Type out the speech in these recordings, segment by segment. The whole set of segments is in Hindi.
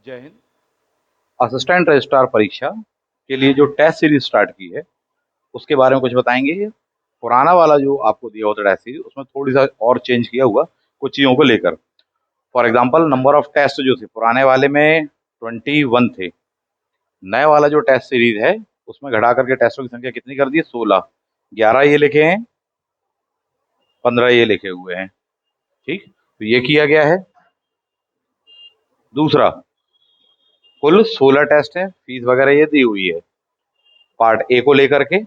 जय हिंद। असिस्टेंट रजिस्ट्रार परीक्षा के लिए जो टेस्ट सीरीज स्टार्ट की है उसके बारे में कुछ बताएंगे। ये पुराना वाला जो आपको दिया होता टेस्ट सीरीज उसमें थोड़ी सा और चेंज किया हुआ कुछ चीज़ों को लेकर। For example number of test जो थे पुराने वाले में 21 थे। नए वाला जो टेस्ट सीरीज है उसमें घटा करके टेस्टों की संख्या कितनी कर दी है? 16। 11 ये लिखे हैं, 15 ये लिखे हुए हैं। ठीक, तो ये किया गया है। दूसरा, कुल 16 टेस्ट हैं, फीस वगैरह ये दी हुई है पार्ट ए को लेकर के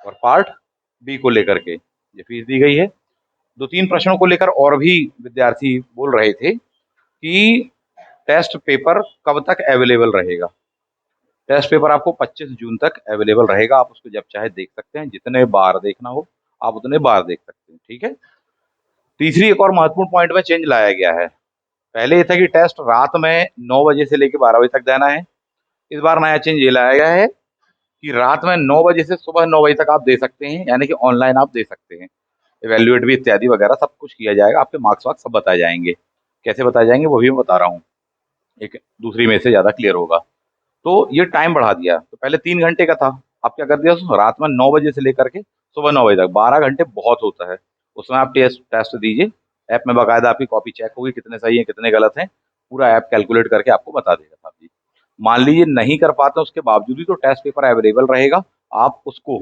और पार्ट बी को लेकर के ये फीस दी गई है। दो तीन प्रश्नों को लेकर और भी विद्यार्थी बोल रहे थे कि टेस्ट पेपर कब तक अवेलेबल रहेगा। टेस्ट पेपर आपको 25 जून तक अवेलेबल रहेगा। आप उसको जब चाहे देख सकते हैं, जितने बार देखना हो आप उतने बार देख सकते हैं। ठीक है। तीसरी एक और महत्वपूर्ण पॉइंट में चेंज लाया गया है। पहले ये था कि टेस्ट रात में 9 बजे से लेकर 12 बजे तक देना है। इस बार नया चेंज ये लाया गया है कि रात में 9 बजे से सुबह 9 बजे तक आप दे सकते हैं, यानी कि ऑनलाइन आप दे सकते हैं। इवेल्युएट भी इत्यादि वगैरह सब कुछ किया जाएगा, आपके मार्क्स वार्क्स सब बताए जाएंगे। कैसे बताए जाएंगे वो भी मैं बता रहा हूँ, एक दूसरी में से ज़्यादा क्लियर होगा। तो ये टाइम बढ़ा दिया, तो पहले 3 घंटे का था, अब क्या कर दिया रात में 9 बजे से लेकर के सुबह 9 बजे तक। 12 घंटे बहुत होता है, उसमें आप टेस्ट टेस्ट दीजिए। ऐप में बाकायदा आपकी कॉपी चेक होगी, कितने सही है कितने गलत हैं, पूरा ऐप कैलकुलेट करके आपको बता देगा साहब जी। मान लीजिए नहीं कर पाते उसके बावजूद भी तो टेस्ट पेपर अवेलेबल रहेगा। आप उसको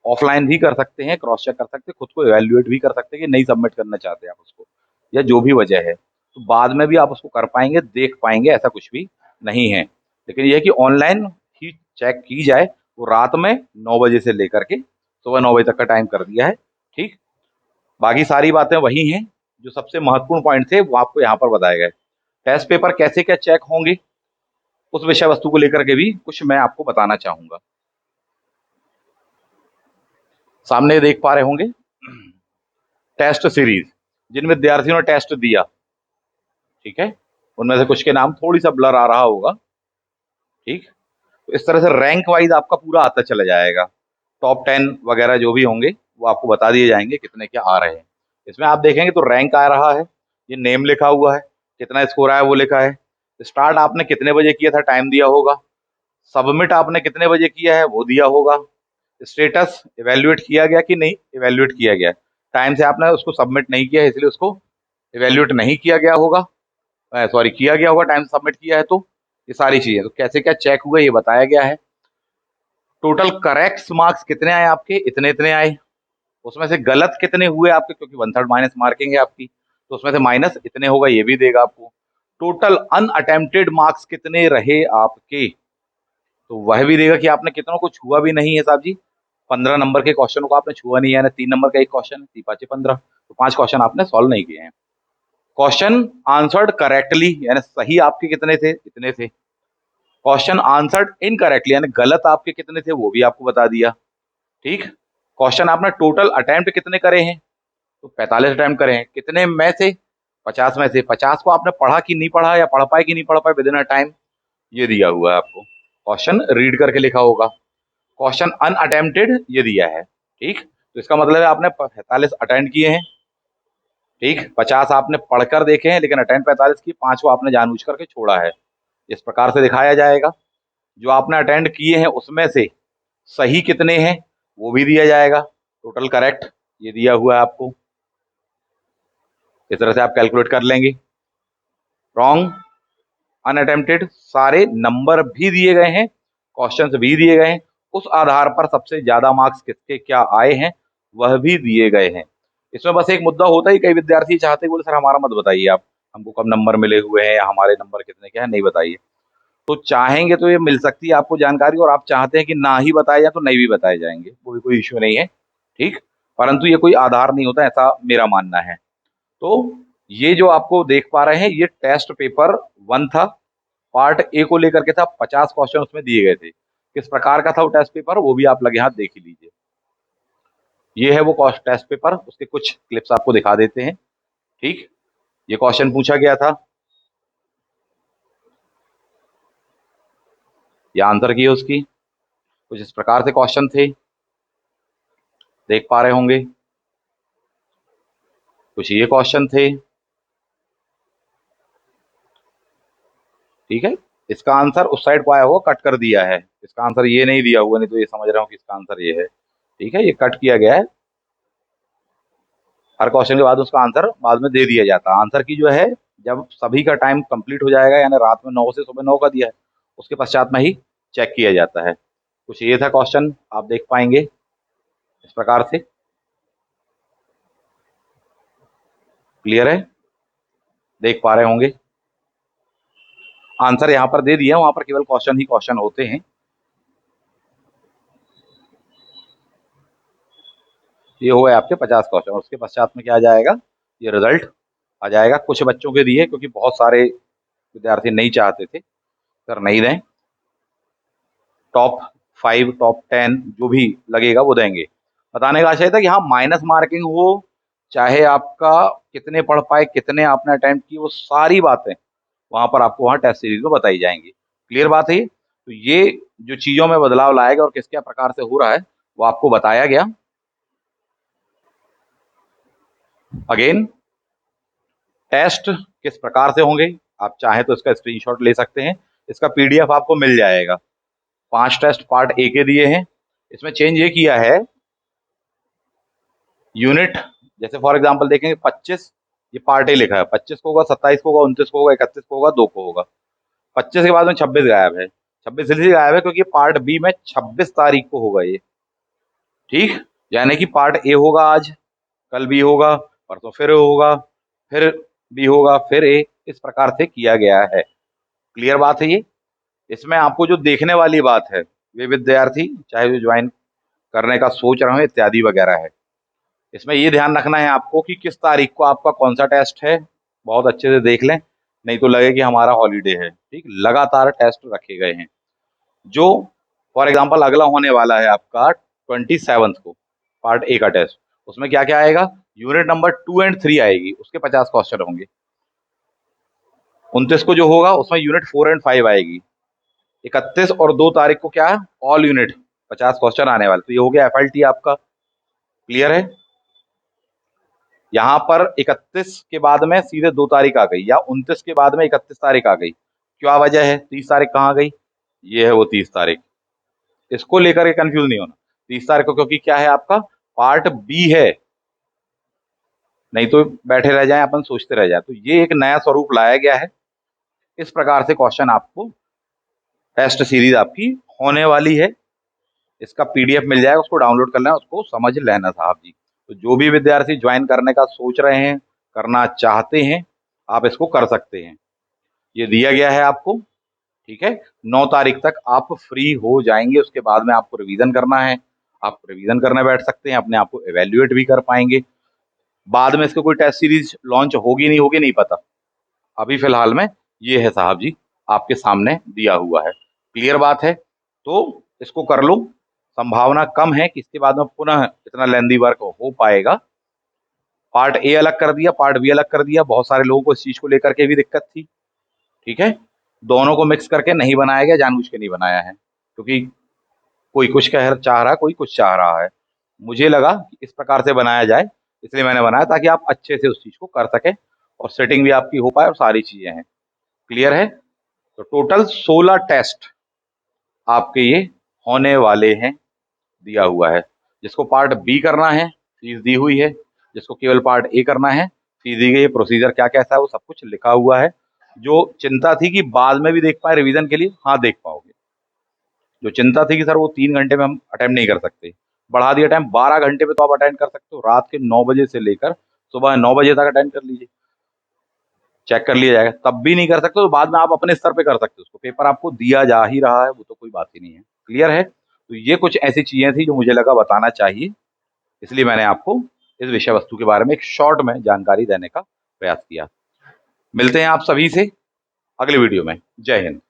ऑफलाइन भी कर सकते हैं, क्रॉस चेक कर सकते हैं, खुद को इवैल्यूएट भी कर सकते हैं कि नहीं सबमिट करना चाहते हैं आप उसको, या जो भी वजह है, तो बाद में भी आप उसको कर पाएंगे, देख पाएंगे, ऐसा कुछ भी नहीं है। लेकिन यह है कि ऑनलाइन ही चेक की जाए। वो रात में 9 बजे से लेकर के सुबह 9 बजे तक का टाइम कर दिया है। ठीक, बाकी सारी बातें वही हैं। जो सबसे महत्वपूर्ण पॉइंट थे वो आपको यहाँ पर बताए गए। टेस्ट पेपर कैसे क्या चेक होंगे उस विषय वस्तु को लेकर के भी कुछ मैं आपको बताना चाहूंगा। सामने देख पा रहे होंगे टेस्ट सीरीज, जिन विद्यार्थियों ने टेस्ट दिया, ठीक है, उनमें से कुछ के नाम थोड़ी सा ब्लर आ रहा होगा। ठीक, तो इस तरह से रैंक वाइज आपका पूरा आता चला जाएगा। टॉप 10 वगैरह जो भी होंगे वो आपको बता दिए जाएंगे कितने क्या आ रहे हैं। इसमें आप देखेंगे तो रैंक आ रहा है, ये नेम लिखा हुआ है, कितना स्कोर आया वो लिखा है, स्टार्ट आपने कितने बजे किया था टाइम दिया होगा, सबमिट आपने कितने बजे किया है वो दिया होगा, स्टेटस इवेल्युएट किया गया कि नहीं इवेल्युएट किया गया, टाइम से आपने उसको सबमिट नहीं किया है इसलिए उसको इवेल्युएट नहीं किया गया होगा, सॉरी किया गया होगा टाइम से सबमिट किया है। तो ये सारी चीजें तो कैसे क्या चेक हुआ ये बताया गया है। टोटल करेक्ट मार्क्स कितने आए आपके, इतने इतने आए। उसमें से गलत कितने हुए आपके, क्योंकि 1/3 माइनस मार्किंग है आपकी, तो उसमें से माइनस इतने होगा, ये भी देगा आपको। टोटल अनअटेम्प्टेड मार्क्स कितने रहे आपके, तो वह भी देगा कि आपने कितनों को छुआ भी नहीं है साहब जी। 15 नंबर के क्वेश्चन को आपने छुआ नहीं है, यानी 3 नंबर का एक क्वेश्चन है, 3×5 = 15, तो 5 क्वेश्चन आपने सॉल्व नहीं किए हैं। क्वेश्चन आंसर्ड करेक्टली, यानी सही आपके कितने थे, इतने थे। क्वेश्चन आंसर्ड इनकरेक्टली, यानी गलत आपके कितने थे वो भी आपको बता दिया। ठीक, क्वेश्चन आपने टोटल अटेम्प्ट कितने करे हैं, तो 45 अटेम्प्ट करे हैं, कितने में से, 50 में से। 50 को आपने पढ़ा कि नहीं पढ़ा, या पढ़ पाए कि नहीं पढ़ पाए विद इन अ टाइम, ये दिया हुआ है आपको। क्वेश्चन रीड करके लिखा होगा। क्वेश्चन अनअटेम्प्टेड ये दिया है। ठीक, तो इसका मतलब है आपने 45 अटेम्प्ट किए हैं। ठीक, 50 आपने पढ़कर देखे हैं लेकिन अटेम्प्ट 45 की, 5 को आपने जानबूझ करके छोड़ा है। इस प्रकार से दिखाया जाएगा। जो आपने अटेंड किए हैं उसमें से सही कितने हैं वो भी दिया जाएगा। टोटल करेक्ट ये दिया हुआ है आपको, इस तरह से आप कैलकुलेट कर लेंगे। रॉन्ग अनअटेम्प्टेड सारे नंबर भी दिए गए हैं, क्वेश्चंस भी दिए गए हैं, उस आधार पर सबसे ज्यादा मार्क्स किसके क्या आए हैं वह भी दिए गए हैं। इसमें बस एक मुद्दा होता है, कई विद्यार्थी चाहते बोले सर हमारा मत बताइए, आप हमको कब नंबर मिले हुए हैं या हमारे नंबर कितने क्या है नहीं बताइए। तो चाहेंगे तो ये मिल सकती है आपको जानकारी, और आप चाहते हैं कि ना ही बताए जाए तो नहीं भी बताए जाएंगे, वो भी कोई इश्यू नहीं है। ठीक, परंतु ये कोई आधार नहीं होता, ऐसा मेरा मानना है। तो ये जो आपको देख पा रहे हैं ये टेस्ट पेपर 1 था, पार्ट ए को लेकर के था, 50 क्वेश्चन उसमें दिए गए थे। किस प्रकार का था वो टेस्ट पेपर वो भी आप लगे हाथ देख ही लीजिए। ये है वो टेस्ट पेपर, उसके कुछ क्लिप्स आपको दिखा देते हैं। ठीक, ये क्वेश्चन पूछा गया था, ये आंसर की है उसकी, कुछ इस प्रकार से क्वेश्चन थे, देख पा रहे होंगे। कुछ ये क्वेश्चन थे। ठीक है, इसका आंसर उस साइड को आया होगा, कट कर दिया है। इसका आंसर ये नहीं दिया हुआ, नहीं तो ये समझ रहा हूँ कि इसका आंसर ये है। ठीक है, ये कट किया गया है। हर क्वेश्चन के बाद उसका आंसर बाद में दे दिया जाता है। आंसर की जो है, जब सभी का टाइम कंप्लीट हो जाएगा, यानी रात में 9 से सुबह 9 का दिया है, उसके पश्चात में ही चेक किया जाता है। कुछ ये था क्वेश्चन, आप देख पाएंगे इस प्रकार से। क्लियर है, देख पा रहे होंगे। आंसर यहाँ पर दे दिया, वहां पर केवल क्वेश्चन ही क्वेश्चन होते हैं। ये हुए आपके 50 क्वेश्चन। उसके पश्चात में क्या आ जाएगा, ये रिजल्ट आ जाएगा। कुछ बच्चों के दिए, क्योंकि बहुत सारे विद्यार्थी नहीं चाहते थे, सर नहीं दें। टॉप 5, टॉप 10 जो भी लगेगा वो देंगे। बताने का आशय था कि हाँ, माइनस मार्किंग हो, चाहे आपका कितने पढ़ पाए, कितने आपने अटेम्प्ट की, वो सारी बातें वहां पर आपको वहां टेस्ट सीरीज में बताई जाएंगी। क्लियर बात है ये? तो ये जो चीजों में बदलाव लाएगा और किस क्या प्रकार से हो रहा है, वो आपको बताया गया। अगेन, टेस्ट किस प्रकार से होंगे, आप चाहें तो इसका स्क्रीनशॉट ले सकते हैं। इसका पीडीएफ आपको मिल जाएगा। 5 टेस्ट पार्ट ए के दिए हैं। इसमें चेंज ये किया है, यूनिट, जैसे फॉर एग्जांपल देखेंगे 25, ये पार्ट ए लिखा है, 25 को होगा, 27 को होगा, 29 को होगा, 31 को होगा, 2 को होगा। 25 के बाद में 26 गायब है। 26 इसलिए गायब है क्योंकि पार्ट बी में 26 तारीख को होगा ये। ठीक, यानी कि पार्ट ए होगा आज, कल बी होगा, परसों फिर होगा, फिर बी होगा, फिर ए, इस प्रकार से किया गया है। क्लियर बात है ये? इसमें आपको जो देखने वाली बात है, वे विद्यार्थी चाहे जो ज्वाइन करने का सोच रहे हो इत्यादि वगैरह है, इसमें ये ध्यान रखना है आपको कि किस तारीख को आपका कौन सा टेस्ट है। बहुत अच्छे से देख लें, नहीं तो लगे कि हमारा हॉलीडे है। ठीक, लगातार टेस्ट रखे गए हैं। जो फॉर एग्जांपल अगला होने वाला है आपका 27 को, पार्ट ए का टेस्ट, उसमें क्या क्या आएगा, यूनिट नंबर 2 एंड 3 आएगी, उसके 50 क्वेश्चन होंगे। 29 को जो होगा उसमें यूनिट 4 एंड 5 आएगी। 31 और 2 तारीख को क्या है, ऑल यूनिट 50 क्वेश्चन आने वाले। तो ये हो गया एफएलटी आपका। क्लियर है? यहाँ पर 31 के बाद में सीधे 2 तारीख आ गई, या 29 के बाद में 31 तारीख आ गई। क्या वजह है, 30 तारीख कहाँ गई, ये है वो 30 तारीख। इसको लेकर के कंफ्यूज नहीं होना। 30 तारीख को क्योंकि क्या है, आपका पार्ट बी है, नहीं तो बैठे रह जाएं अपन, सोचते रह जाए। तो ये एक नया स्वरूप लाया गया है। इस प्रकार से क्वेश्चन आपको टेस्ट सीरीज आपकी होने वाली है। इसका पीडीएफ मिल जाएगा, उसको डाउनलोड कर लेना, उसको समझ लेना साहब जी। तो जो भी विद्यार्थी ज्वाइन करने का सोच रहे हैं, करना चाहते हैं, आप इसको कर सकते हैं। ये दिया गया है आपको। ठीक है, 9 तारीख तक आप फ्री हो जाएंगे। उसके बाद में आपको रिवीजन करना है, आप रिवीजन करने बैठ सकते हैं, अपने आप को एवेल्युएट भी कर पाएंगे। बाद में इसको कोई टेस्ट सीरीज लॉन्च होगी नहीं होगी नहीं पता। अभी फिलहाल में ये है साहब जी, आपके सामने दिया हुआ है। क्लियर बात है? तो इसको कर लो। संभावना कम है कि इसके बाद में पुनः इतना लेंदी वर्क हो पाएगा। पार्ट ए अलग कर दिया, पार्ट बी अलग कर दिया। बहुत सारे लोगों को इस चीज को लेकर के भी दिक्कत थी। ठीक है, दोनों को मिक्स करके नहीं बनाया गया, जानबूझ के नहीं बनाया है, क्योंकि कोई कुछ कह चाह रहा है, कोई कुछ चाह रहा है। मुझे लगा कि इस प्रकार से बनाया जाए, इसलिए मैंने बनाया, ताकि आप अच्छे से उस चीज को कर सके और सेटिंग भी आपकी हो पाए और सारी चीजें हैं। क्लियर है? तो टोटल 16 टेस्ट आपके ये होने वाले हैं, दिया हुआ है। जिसको पार्ट बी करना है, फीस दी हुई है। जिसको केवल पार्ट ए करना है, फीस दी गई है। प्रोसीजर क्या कैसा है वो सब कुछ लिखा हुआ है। जो चिंता थी कि बाद में भी देख पाए रिवीजन के लिए, हाँ देख पाओगे। जो चिंता थी कि सर वो 3 घंटे में हम अटेम्प्ट नहीं कर सकते, बढ़ा दिया टाइम 12 घंटे में, तो आप अटेंड कर सकते हो। रात के 9 बजे से लेकर सुबह 9 बजे तक अटेंड कर लीजिए, चेक कर लिया जाएगा। तब भी नहीं कर सकते तो बाद में आप अपने स्तर पे कर सकते हो, उसको पेपर आपको दिया जा ही रहा है, वो तो कोई बात ही नहीं है। क्लियर है? तो ये कुछ ऐसी चीजें थी जो मुझे लगा बताना चाहिए, इसलिए मैंने आपको इस विषय वस्तु के बारे में एक शॉर्ट में जानकारी देने का प्रयास किया। मिलते हैं आप सभी से अगले वीडियो में। जय हिंद।